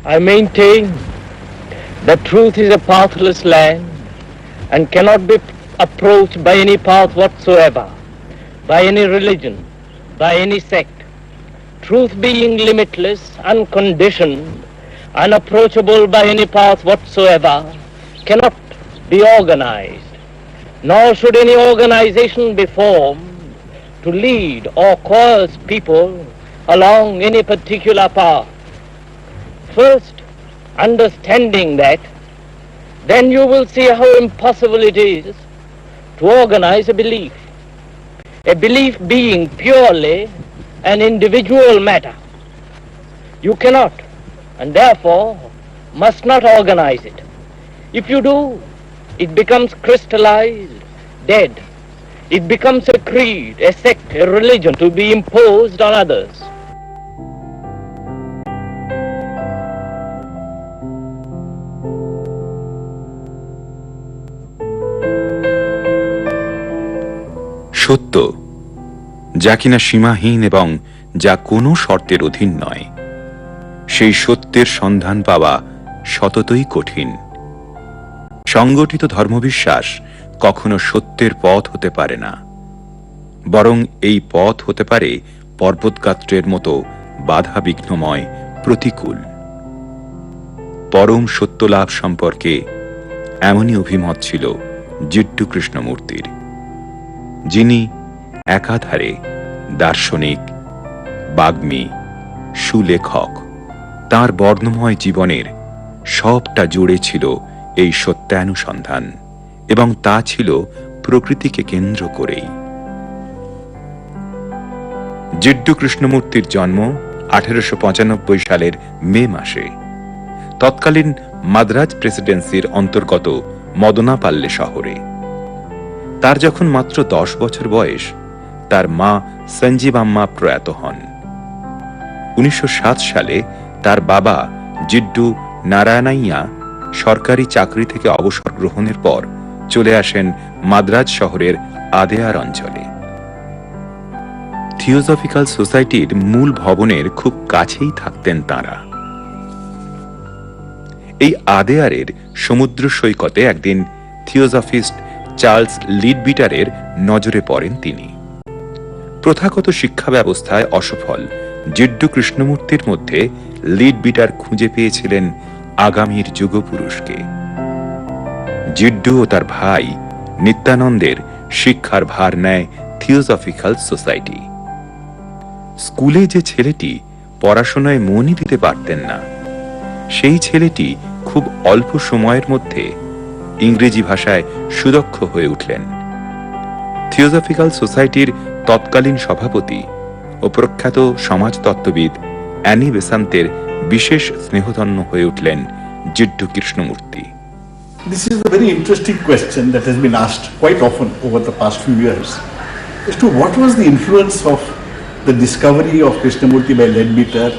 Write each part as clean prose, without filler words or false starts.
I maintain that truth is a pathless land and cannot be approached by any path whatsoever, by any religion, by any sect. Truth being limitless, unconditioned, unapproachable by any path whatsoever, cannot be organized, nor should any organization be formed to lead or coerce people along any particular path. First, understanding that, then you will see how impossible it is to organize a belief being purely an individual matter. You cannot, and therefore must not organize it. If you do, it becomes crystallized, dead. It becomes a creed, a sect, a religion to be imposed on others. সত্য, যা কিনা সীমাহীন এবং যা কোনো শর্তের অধীন নয়, সেই সত্যের সন্ধান পাওয়া সততই কঠিন। সংগঠিত ধর্মবিশ্বাস কখনো সত্যের পথ হতে পারে না, বরং এই পথ হতে পারে পর্বতগাত্রের মতো বাধা বিঘ্নময়, প্রতিকূল। পরম সত্যলাভ সম্পর্কে এমনই অভিমত ছিল জিড্ডু কৃষ্ণমূর্তির, যিনি একাধারে দার্শনিক, বাগ্মী, সুলেখক। তাঁর বর্ণময় জীবনের সবটা জুড়ে ছিল এই সত্যানুসন্ধান, এবং তা ছিল প্রকৃতিকে কেন্দ্র করেই। জিড্ডু কৃষ্ণমূর্তির জন্ম 1895 সালের মে মাসে তৎকালীন মাদ্রাজ প্রেসিডেন্সির অন্তর্গত মদনাপাল্লে শহরে। তার যখন মাত্র 10 বছর বয়স, তার মা সঞ্জীবাম্মা প্রয়াত হন। 1907 সালে তার বাবা জিড্ডু নারায়ণাইয়া সরকারি চাকরি থেকে অবসর গ্রহণের পর চলে আসেন মাদ্রাজ শহরের আদেয়ার অঞ্চলে। থিওজফিক্যাল সোসাইটির মূল ভবনের খুব কাছেই থাকতেন তাঁরা। এই আদেয়ারের সমুদ্র সৈকতে একদিন থিওজফিস্ট চার্লস লিডবিটারের নজরে পড়েন তিনি। প্রথাগত শিক্ষা ব্যবস্থায় অসফল জিড্ডু কৃষ্ণমূর্তির মধ্যে লিডবিটার খুঁজে পেয়েছিলেন আগামীর যুগপুরুষকে। জিড্ডু ও তার ভাই নিত্যানন্দের শিক্ষার ভার নেয় থিওজফিক্যাল সোসাইটি। স্কুলে যে ছেলেটি পড়াশোনায় মনই দিতে পারতেন না, সেই ছেলেটি খুব অল্প সময়ের মধ্যে ইংরেজি ভাষায় সুদক্ষ হয়ে উঠলেন। থিওজফিক্যাল সোসাইটির তৎকালীন সভাপতি ও প্রখ্যাত সমাজতত্ত্ববিদ অ্যানি বেসান্তের বিশেষ স্নেহধন্য হয়ে উঠলেন জিড্ডু Krishnamurthy. This is a very interesting question that has been asked quite often over the past few years as to what was the influence of the discovery of Krishnamurti by Leadbeater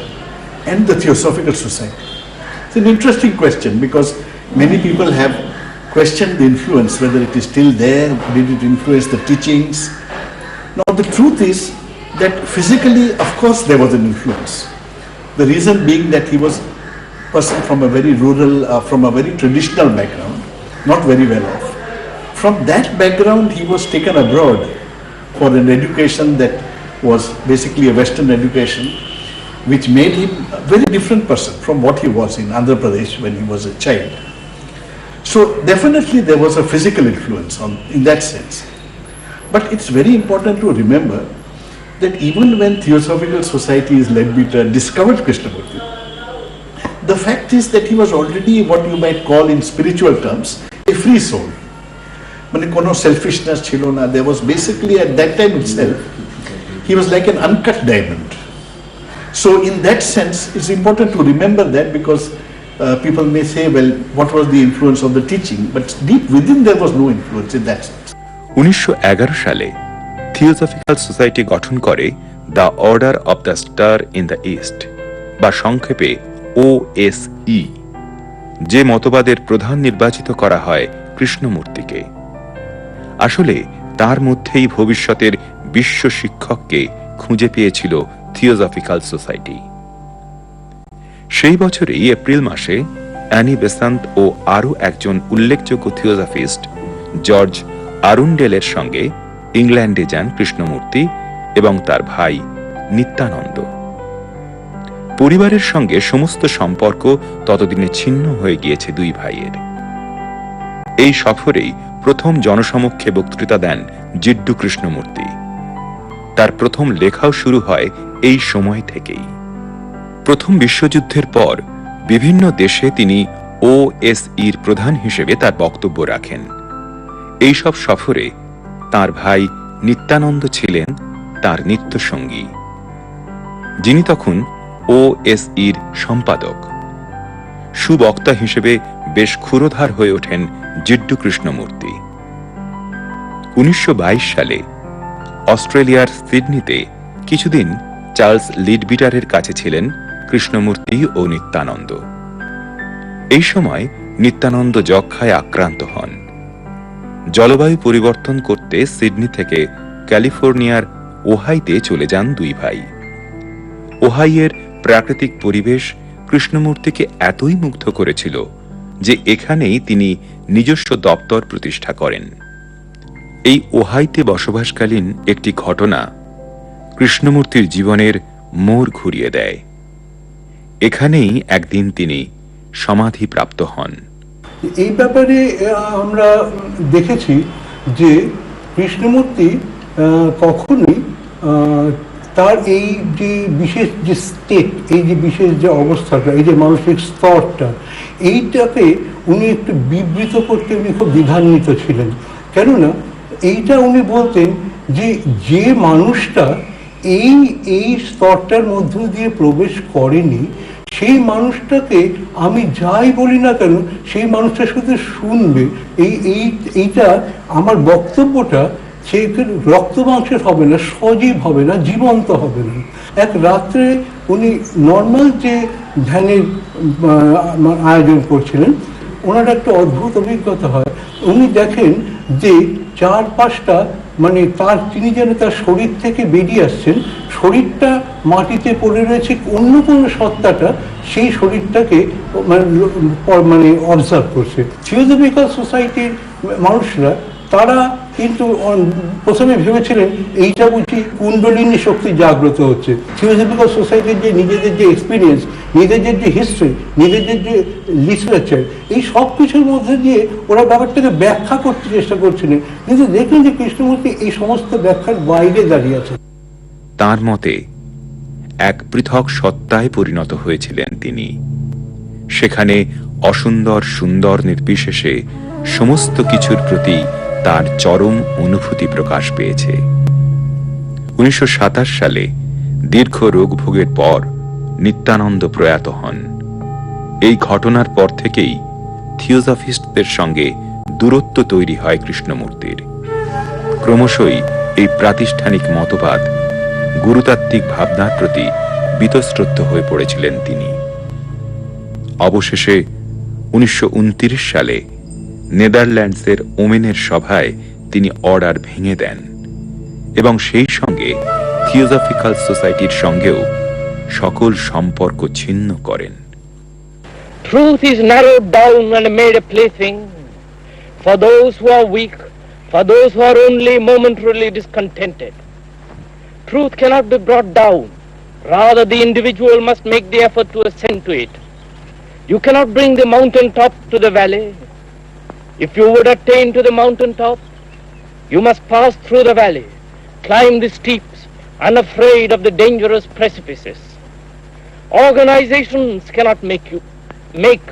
and the Theosophical Society. It's an interesting question because many people have questioned the influence, whether it is still there, did it influence the teachings. Now the truth is that physically, of course, there was an influence. The reason being that he was a person from a very rural, from a very traditional background, not very well off. From that background, he was taken abroad for an education that was basically a Western education, which made him a very different person from what he was in Andhra Pradesh when he was a child. So definitely there was a physical influence in that sense. But it's very important to remember that even when Theosophical Society's Leadbeater discovered Krishnamurti, the fact is that he was already what you might call in spiritual terms a free soul. Mane kono selfishness chilo na. There was basically at that time itself, he was like an uncut diamond. So in that sense, it's important to remember that because people may say, well, what was the influence of the teaching? But deep within there was no influence in that sense. 1911 সালে theosophical society গঠন করে the order of the star in the east, বা সংক্ষেপে OSE, যে মতবাদের প্রধান নির্বাচিত করা হয় কৃষ্ণমূর্তিকে। আসলে তার মধ্যেই ভবিষ্যতের বিশ্ব শিক্ষককে খুঁজে পেয়েছিল থিওজফিক্যাল সোসাইটি। সেই বছরই এপ্রিল মাসে অ্যানি বেসান্ত ও আরও একজন উল্লেখযোগ্য থিওজফিস্ট জর্জ আরুন্ডেলের সঙ্গে ইংল্যান্ডে যান কৃষ্ণমূর্তি এবং তার ভাই নিত্যানন্দ। পরিবারের সঙ্গে সমস্ত সম্পর্ক ততদিনে ছিন্ন হয়ে গিয়েছে দুই ভাইয়ের। এই সফরেই প্রথম জনসমক্ষে বক্তৃতা দেন জিড্ডু কৃষ্ণমূর্তি। তার প্রথম লেখাও শুরু হয় এই সময় থেকেই। প্রথম বিশ্বযুদ্ধের পর বিভিন্ন দেশে তিনি ওএসইর প্রধান হিসেবে তার বক্তব্য রাখেন। এই সব সফরে তার ভাই নিত্যানন্দ ছিলেন তার নিত্যসঙ্গী, যিনি তখন ওএসইর সম্পাদক। সুবক্তা হিসেবে বেশ ক্ষুরধার হয়ে ওঠেন জিড্ডু কৃষ্ণমূর্তি। 1922 সালে অস্ট্রেলিয়ার সিডনিতে কিছুদিন চার্লস লিডবিটারের কাছে ছিলেন কৃষ্ণমূর্তি ও নিত্যানন্দ। এই সময় নিত্যানন্দ যক্ষ্মায় আক্রান্ত হন। জলবায়ু পরিবর্তন করতে সিডনি থেকে ক্যালিফোর্নিয়ার ওহাইতে চলে যান দুই ভাই। ওহাইয়ের প্রাকৃতিক পরিবেশ কৃষ্ণমূর্তিকে এতই মুগ্ধ করেছিল যে এখানেই তিনি নিজস্ব দপ্তর প্রতিষ্ঠা করেন। এই ওহাইতে বসবাসকালীন একটি ঘটনা কৃষ্ণমূর্তির জীবনের মোড় ঘুরিয়ে দেয়। এখানেই একদিন তিনি সমাধিপ্রাপ্ত হন। এই ব্যাপারে আমরা দেখেছি যে কৃষ্ণমূর্তি কখনোই তার এই যে বিশেষ যে স্টেট, এই যে বিশেষ যে অবস্থাটা, এই যে মানসিক স্তরটা, এইটাকে উনি একটু বিবৃত করতে উনি খুব দ্বিধান্বিত ছিলেন। কেননা এইটা উনি বলতেন যে যে মানুষটা এই স্তরটার মধ্য দিয়ে প্রবেশ করেনি, সেই মানুষটাকে আমি যাই বলি না কেন সেই মানুষটা শুধু শুনবে। এইটা আমার বক্তব্যটা সে রক্ত মাংসের হবে না, সজীব হবে না, জীবন্ত হবে না। এক রাত্রে উনি নর্মাল যে ধ্যানের আয়োজন করছিলেন, ওনার একটা অদ্ভুত অভিজ্ঞতা হয়। উনি দেখেন যে 4-5টা মানে তিনি যেন তার শরীর থেকে বেরিয়ে আসছেন, শরীরটা মাটিতে পড়ে রয়েছে, অন্য কোনো সত্তাটা সেই শরীরটাকে মানে অবজার্ভ করছে। থিওজফিক্যাল সোসাইটির মানুষরা তারা কিন্তু প্রথমে ভেবেছিলেন এইটা বুঝি কুণ্ডলিনী শক্তি জাগ্রত হচ্ছে। থিওজফিক্যাল সোসাইটির যে নিজেদের যে এক্সপিরিয়েন্স, নিজেদের যে হিস্ট্রি, নিজেদের যে লিটারেচার, এই সব কিছুর মধ্যে দিয়ে ওরা ব্যাপারটাকে ব্যাখ্যা করতে চেষ্টা করছিলেন, কিন্তু দেখলেন যে কৃষ্ণমূর্তি এই সমস্ত ব্যাখ্যার বাইরে দাঁড়িয়ে আছে। তার মতে এক পৃথক সত্তায় পরিণত হয়েছিলেন তিনি। সেখানে অসুন্দর সুন্দর নির্বিশেষে সমস্ত কিছুর প্রতি তার চরম অনুভূতি প্রকাশ পেয়েছে। 1927 সালে দীর্ঘ রোগভোগের পর নিত্যানন্দ প্রয়াত হন। এই ঘটনার পর থেকেই থিওজফিস্টদের সঙ্গে দূরত্ব তৈরি হয় কৃষ্ণমূর্তির। ক্রমশই এই প্রাতিষ্ঠানিক মতবাদ, গুরুতাত্ত্বিক ভাবনার প্রতি বীতশ্রদ্ধ হয়ে পড়েছিলেন তিনি। অবশেষে 1929 সালে নেদারল্যান্ডসের ওমেনের সভায় তিনি অর্ডার ভেঙে দেন এবং সেই সঙ্গে থিওজফিক্যাল সোসাইটির সঙ্গেও সকল সম্পর্ক ছিন্ন করেন। Truth is narrowed down and made a plaything for those who are weak, for those who are only momentarily discontented. Truth cannot be brought down. Rather, the individual must make the effort to ascend to it. You cannot bring the mountain top to the valley. If you would attain to the mountain top, you must pass through the valley, climb the steeps, unafraid of the dangerous precipices. Organizations cannot make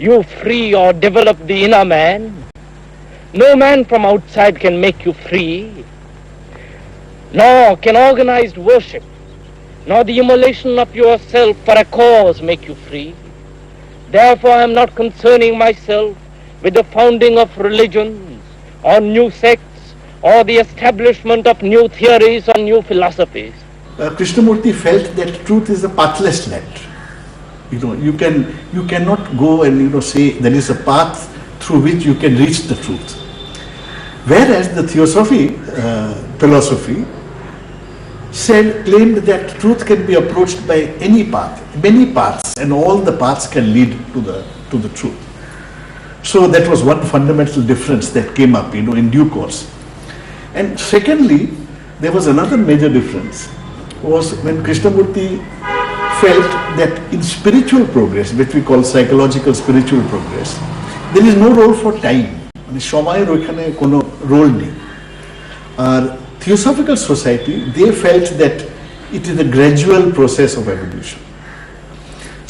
you free or develop the inner man. No man from outside can make you free. Nor can organized worship, nor the immolation of yourself for a cause make you free. Therefore I am not concerning myself with the founding of religions or new sects or the establishment of new theories or new philosophies. Krishnamurti felt that truth is a pathless land. You cannot go and say there is a path through which you can reach the truth. Whereas the philosophy claimed that truth can be approached by any path, many paths, and all the paths can lead to the truth. So that was one fundamental difference that came up, in due course. And secondly, there was another major difference, was when Krishnamurti felt that in spiritual progress, which we call psychological spiritual progress, there is no role for time. সময়ের ওইখানে কোনো role নেই। আর Theosophical Society, they felt that it is a gradual process of evolution.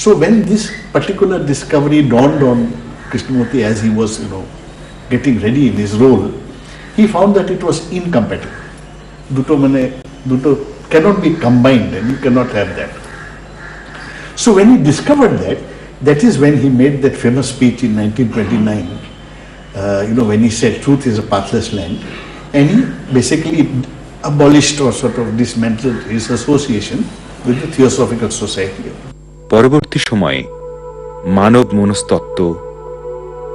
So when this particular discovery dawned on Krishnamurti as he was, getting ready in his role, he found that it was incompatible. Duto cannot be combined, and you cannot have that. So when he discovered that is when he made that famous speech in 1929, when he said truth is a pathless land, and he basically abolished or sort of dismantled his association with the Theosophical Society. পরবর্তী সময়ে মানব মনস্তত্ত্ব,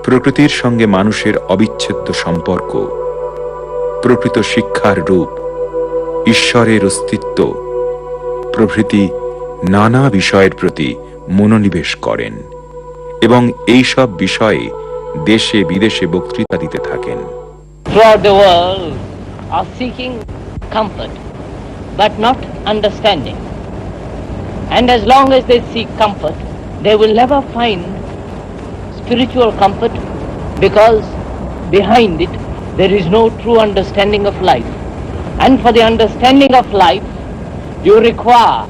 প্রকৃতির সঙ্গে মানুষের অবিচ্ছেদ্য সম্পর্ক, প্রকৃত শিক্ষার রূপ, ঈশ্বরের অস্তিত্ব প্রভৃতি নানা বিষয়ের প্রতি মনোনিবেশ করেন এবং এই সব বিষয়ে দেশে বিদেশে বক্তৃতা দিতে থাকেন। Throughout the world are seeking comfort but not understanding, and as long as they seek comfort they will never find spiritual comfort, because behind it there is no true understanding of life. And for the understanding of life you require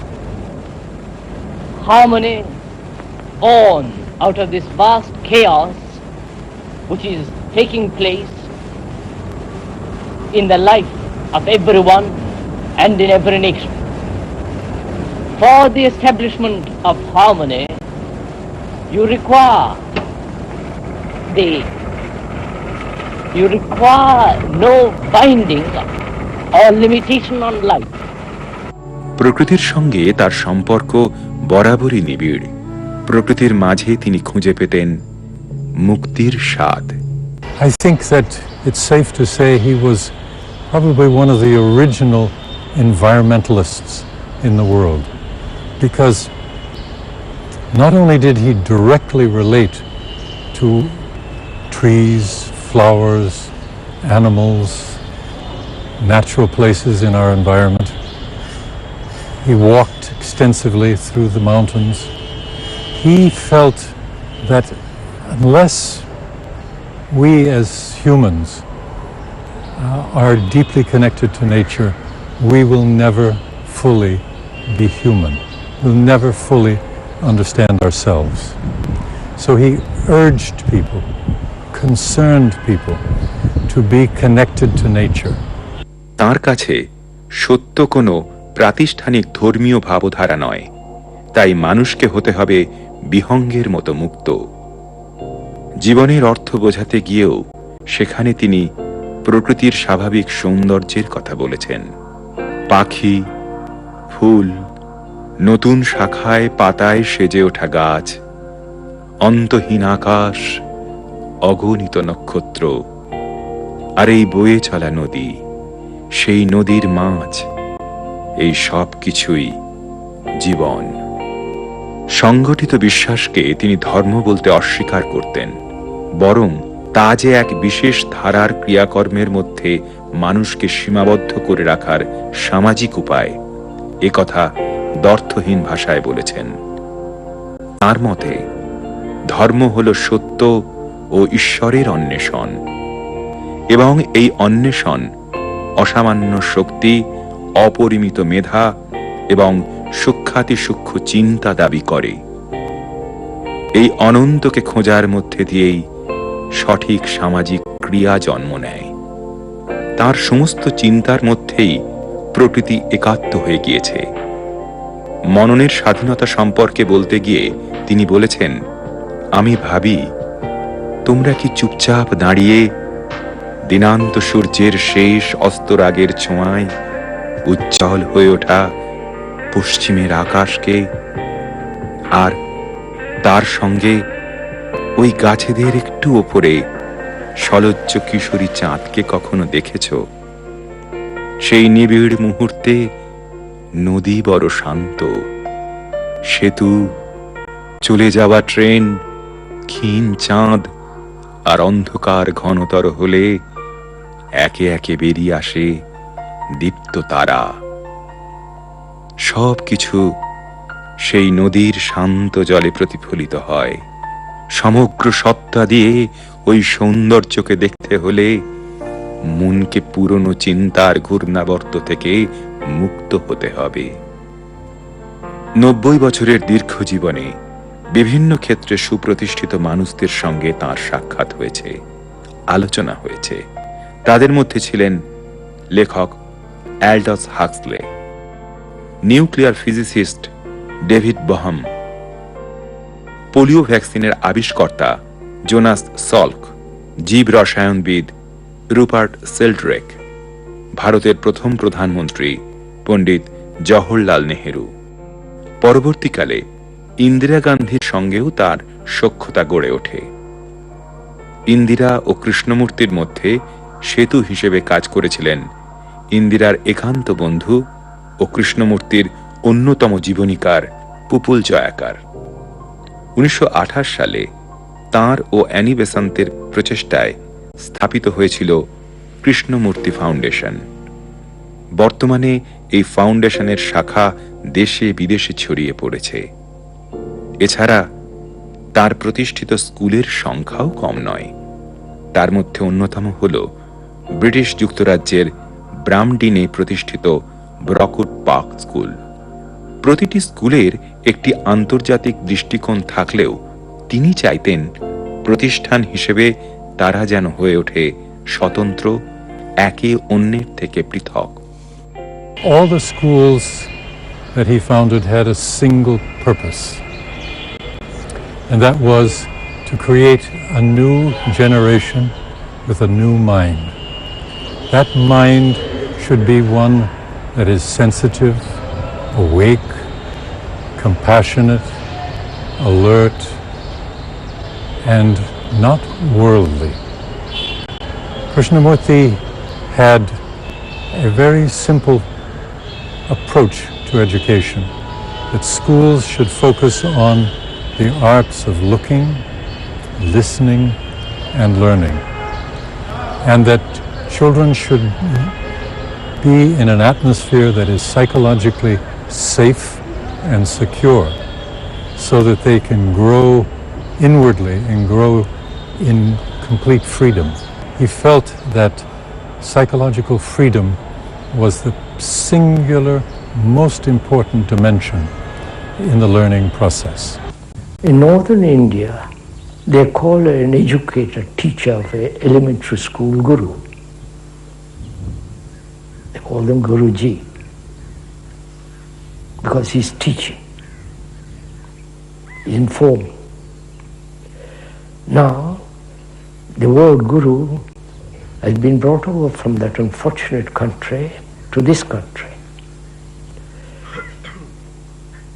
harmony born out of this vast chaos which is taking place in the life of everyone and in every nation. For the establishment of harmony, you require no binding or limitation on life. প্রকৃতির সঙ্গে তার সম্পর্ক বরাবরই নিবিড়। প্রকৃতির মাঝে তিনি খুঁজে পেতেন মুক্তির স্বাদ। I think that it's safe to say he was probably one of the original environmentalists in the world, because not only did he directly relate to trees, flowers, animals, natural places in our environment. He walked extensively through the mountains. He felt that unless we as humans are deeply connected to nature, we will never fully be human. We'll never fully understand ourselves. So he urged people, concerned people, to be connected to nature. তার কাছে সত্য কোনো প্রাতিষ্ঠানিক ধর্মীয় ভাবধারা নয়, তাই মানুষকে হতে হবে বিহঙ্গের মতো মুক্ত। জীবনের অর্থ বোঝাতে গিয়েও সেখানে তিনি প্রকৃতির স্বাভাবিক সৌন্দর্যের কথা বলেছেন। পাখি, ফুল, নতুন শাখায় পাতায় সেজে ওঠা গাছ, অন্তহীন আকাশ, অগণিত নক্ষত্র, আর এই বয়ে চলা নদী, সেই নদীর মাছ, এই সব কিছুই জীবন। সংগঠিত বিশ্বাসকে তিনি ধর্ম বলতে অস্বীকার করতেন, বরং তা যে এক বিশেষ ধারার ক্রিয়াকর্মের মধ্যে মানুষকে সীমাবদ্ধ করে রাখার সামাজিক উপায়, এ কথা দ্ব্যর্থহীন ভাষায় বলেছেন। তার মতে ধর্ম হল সত্য ও ঈশ্বরের অন্বেষণ, এবং এই অন্বেষণ অসামান্য শক্তি, অপরিমিত মেধা এবং সূক্ষ্মাতিসূক্ষ্ম চিন্তা দাবি করে। এই অনন্তকে খোঁজার মধ্যে দিয়েই সঠিক সামাজিক ক্রিয়া জন্ম নেয়। তার সমস্ত চিন্তার মধ্যেই প্রকৃতি একাত্ম হয়ে গিয়েছে। মননের স্বাধীনতা সম্পর্কে বলতে গিয়ে তিনি বলেছেন, আমি ভাবি তোমরা কি চুপচাপ দাঁড়িয়ে দিনান্ত সূর্যের শেষ অস্তরাগের ছোঁয়ায় উজ্জ্বল হয়ে ওঠা পশ্চিমের আকাশকে, আর তার সঙ্গে ওই গাছেদের একটু ওপরে সলজ্জ কিশোরী চাঁদকে কখনো দেখেছ? সেই নিবিড় মুহূর্তে নদী বড় শান্ত, সেতু, চলে যাওয়া ট্রেন, ক্ষীণ চাঁদ আর অন্ধকার ঘনতর হলে একে একে বেরিয়ে আসে দীপ্ত তারা। সব কিছু সেই নদীর শান্ত জলে প্রতিফলিত হয়। সমগ্র সত্তা দিয়ে ওই সৌন্দর্যকে দেখতে হলে মনকে পুরনো চিন্তার ঘূর্ণাবর্ত থেকে মুক্ত হতে হবে। 90 বছরের দীর্ঘ জীবনে বিভিন্ন ক্ষেত্রে সুপ্রতিষ্ঠিত মানুষদের সঙ্গে তাঁর সাক্ষাৎ হয়েছে, আলোচনা হয়েছে। তাদের মধ্যে ছিলেন লেখক অ্যাল্ডাস হাক্সলে, নিউক্লিয়ার ফিজিসিস্ট ডেভিড বহাম, পোলিও ভ্যাকসিনের আবিষ্কর্তা জোনাস সল্ক, জীব রসায়নবিদ রুপার্ট শেলড্রেক, ভারতের প্রথম প্রধানমন্ত্রী পণ্ডিত জওহরলাল নেহেরু। পরবর্তীকালে ইন্দিরা গান্ধীর সঙ্গেও তার সখ্যতা গড়ে ওঠে। ইন্দিরা ও কৃষ্ণমূর্তির মধ্যে সেতু হিসেবে কাজ করেছিলেন ইন্দিরার একান্ত বন্ধু ও কৃষ্ণমূর্তির অন্যতম জীবনীকার পুপুল জয়াকার। 1928 সালে তাঁর ও অ্যানি বেসান্তের প্রচেষ্টায় স্থাপিত হয়েছিল কৃষ্ণমূর্তি ফাউন্ডেশন। বর্তমানে এই ফাউন্ডেশনের শাখা দেশে বিদেশে ছড়িয়ে পড়েছে। এছাড়া তার প্রতিষ্ঠিত স্কুলের সংখ্যাও কম নয়। তার মধ্যে অন্যতম হল ব্রিটিশ যুক্তরাজ্যের ব্রামডিনে প্রতিষ্ঠিত ব্রকউড পার্ক স্কুল। প্রতিটি স্কুলের একটি আন্তর্জাতিক দৃষ্টিকোণ থাকলেও তিনি চাইতেন প্রতিষ্ঠান হিসেবে তারা যেন হয়ে ওঠে স্বতন্ত্র, একে অন্যের থেকে পৃথক। All the schools that he founded had a single purpose, and that was to create a new generation with a new mind. That mind should be one that is sensitive, awake, compassionate, alert, and not worldly. Krishnamurti had a very simple approach to education, that schools should focus on the arts of looking, listening, and learning, and that children should be in an atmosphere that is psychologically safe and secure, so that they can grow inwardly and grow in complete freedom. He felt that psychological freedom was the singular, most important dimension in the learning process. In northern India, they call an educator, teacher of an elementary school, Guru. They call them Guruji, because he's teaching, he's informing. Now, the word Guru has been brought over from that unfortunate country to this country.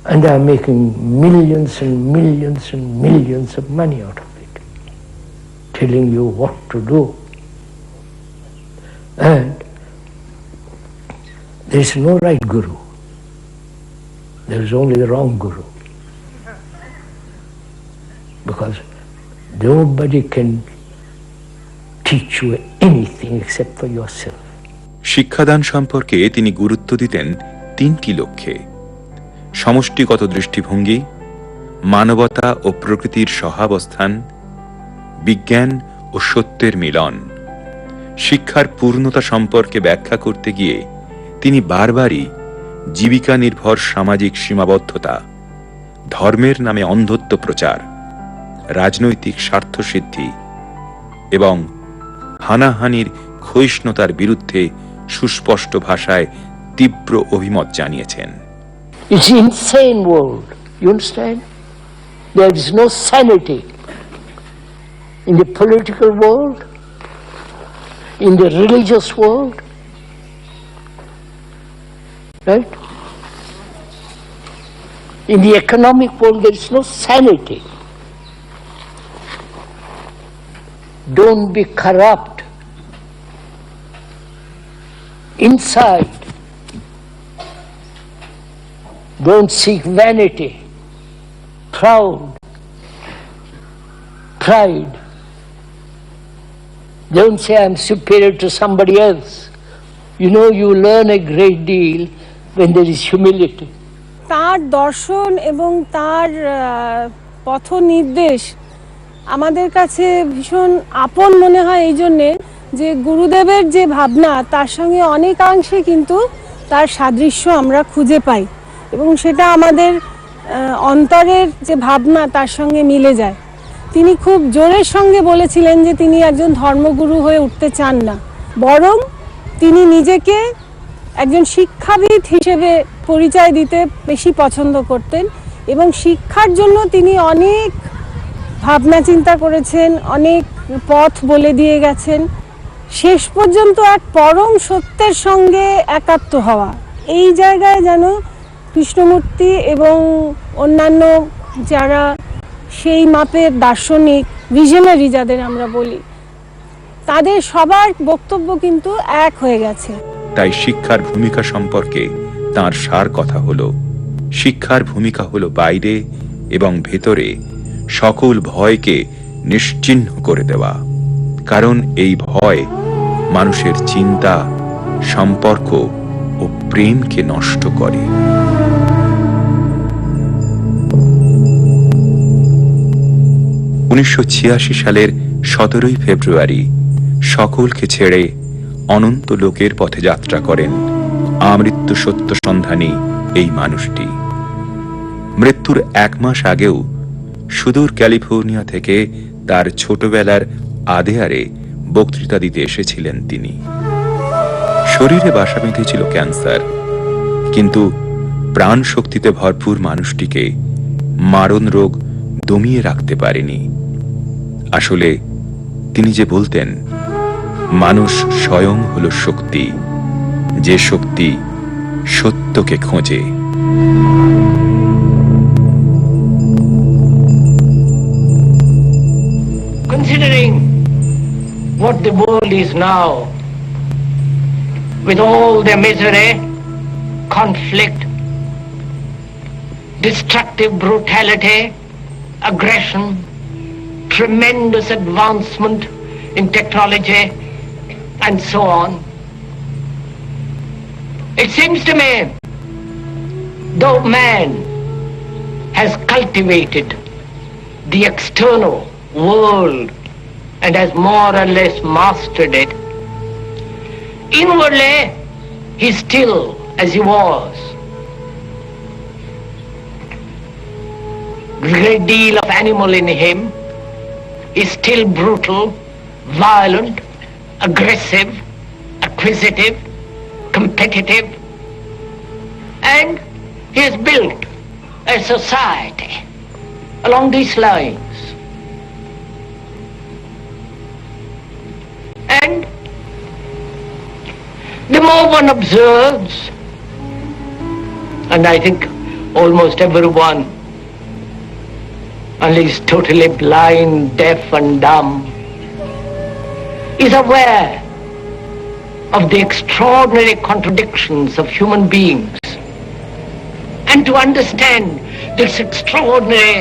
And they are making millions and millions and millions of money out of it, telling you what to do. And there is no right Guru. There is only the wrong Guru. Because nobody can teach you anything except for yourself. শিক্ষাদান সম্পর্কে তিনি গুরুত্ব দিতেন তিনটি লক্ষ্যে: সমষ্টিগত দৃষ্টিভঙ্গি, মানবতা ও প্রকৃতির সহাবস্থান, বিজ্ঞান ও সত্যের মিলন। শিক্ষার পূর্ণতা সম্পর্কে ব্যাখ্যা করতে গিয়ে তিনি বারবারই জীবিকা নির্ভর সামাজিক সীমাবদ্ধতা, ধর্মের নামে অন্ধত্ব প্রচার, রাজনৈতিক স্বার্থসিদ্ধি এবং হানাহানির ক্ষয়িষ্ণুতার বিরুদ্ধে সুস্পষ্ট ভাষায় তীব্র অভিমত জানিয়েছেন। It's an insane world, you understand? There is no sanity in the political world, in the religious world, right? In the economic world, there is no sanity. Don't be corrupt inside. Don't seek vanity, proud, pride. Don't say I'm superior to somebody else. You know, you learn a great deal when there is humility. তার দর্শন এবং তার পথ নির্দেশ আমাদের কাছে ভীষণ আপন মনে হয় এই জন্যে যে গুরুদেবের যে ভাবনা তার সঙ্গে অনেকাংশে কিন্তু তার সাদৃশ্য আমরা খুঁজে পাই এবং সেটা আমাদের অন্তরের যে ভাবনা তার সঙ্গে মিলে যায়। তিনি খুব জোরের সঙ্গে বলেছিলেন যে তিনি একজন ধর্মগুরু হয়ে উঠতে চান না, বরং তিনি নিজেকে একজন শিক্ষাবিদ হিসেবে পরিচয় দিতে বেশি পছন্দ করতেন এবং শিক্ষার জন্য তিনি অনেক ভাবনা চিন্তা করেছেন, অনেক পথ বলে দিয়ে গেছেন, শেষ পর্যন্ত এক পরম সত্যের সঙ্গে একাত্ম হওয়া। এই জায়গায় যেন কৃষ্ণমূর্তি এবং অন্যান্য যারা সেই মাপের দার্শনিক ভিশনারি যাদের আমরা বলি, তাদের সবার বক্তব্য কিন্তু এক হয়ে গেছে। তাই শিক্ষার ভূমিকা সম্পর্কে তার সার কথা হলো, শিক্ষার ভূমিকা হলো বাইরে এবং ভেতরে সকল ভয়কে নিশ্চিহ্ন করে দেওয়া। কারণ এই ভয় মানুষের চিন্তা, সম্পর্ক ও প্রেমকে নষ্ট করে। 1986 সালের 17 ফেব্রুয়ারি সকলকে ছেড়ে অনন্ত লোকের পথে যাত্রা করেন আমৃত্যু সত্য সন্ধানী এই মানুষটি। মৃত্যুর 1 মাস আগেও সুদূর ক্যালিফোর্নিয়া থেকে তার ছোটবেলার আদেয়ারে বক্তৃতা দিতে এসেছিলেন তিনি। শরীরে বাসা বেঁধেছিল ক্যান্সার, কিন্তু প্রাণ শক্তিতে ভরপুর মানুষটিকে মারণ রোগ দমিয়ে রাখতে পারেনি। আসলে তিনি যে বলতেন, মানুষ স্বয়ং হলো শক্তি, যে শক্তি সত্যকে খোঁজে। Considering what the world is now, with all the misery, conflict, destructive brutality, aggression, tremendous advancement in technology, and so on, it seems to me, though man has cultivated the external world and has more or less mastered it, inwardly he's still as he was. A great deal of animal in him. Is still brutal, violent, aggressive, acquisitive, competitive, and he has built a society along these lines. And the more one observes, and I think almost everyone, unless he's totally blind, deaf and dumb, is aware of the extraordinary contradictions of human beings. And to understand this extraordinary